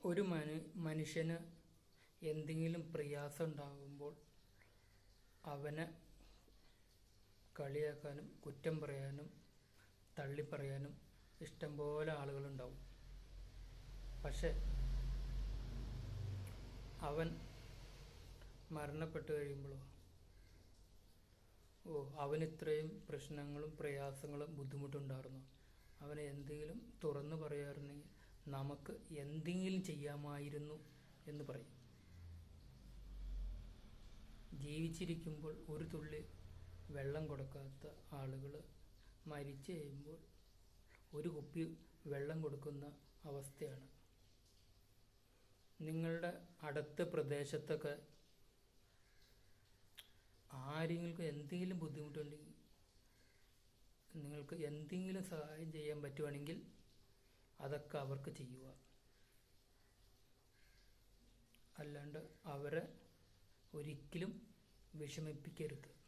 ഒരു മനുഷ്യന് എന്തെങ്കിലും പ്രയാസം ഉണ്ടാകുമ്പോൾ അവനെ കളിയാക്കാനും കുറ്റം പറയാനും തള്ളിപ്പറയാനും ഇഷ്ടംപോലെ ആളുകളുണ്ടാവും. പക്ഷെ അവൻ മരണപ്പെട്ടു കഴിയുമ്പോഴോ, അവന് ഇത്രയും പ്രശ്നങ്ങളും പ്രയാസങ്ങളും ബുദ്ധിമുട്ടുണ്ടായിരുന്നു, അവനെ എന്തെങ്കിലും തുറന്നു പറയാറുണ്ടെങ്കിൽ നമുക്ക് എന്തെങ്കിലും ചെയ്യാമായിരുന്നു എന്ന് പറയും. ജീവിച്ചിരിക്കുമ്പോൾ ഒരു തുള്ളി വെള്ളം കൊടുക്കാത്ത ആളുകൾ മരിച്ചു കഴിയുമ്പോൾ ഒരു കുപ്പി വെള്ളം കൊടുക്കുന്ന അവസ്ഥയാണ്. നിങ്ങളുടെ അടുത്ത പ്രദേശത്തൊക്കെ ആരെങ്കിലും എന്തെങ്കിലും ബുദ്ധിമുട്ടുണ്ടെങ്കിൽ, നിങ്ങൾക്ക് എന്തെങ്കിലും സഹായം ചെയ്യാൻ പറ്റുവാണെങ്കിൽ അതൊക്കെ അവർക്ക് ചെയ്യുക. അല്ലാണ്ട് അവരെ ഒരിക്കലും വിഷമിപ്പിക്കരുത്.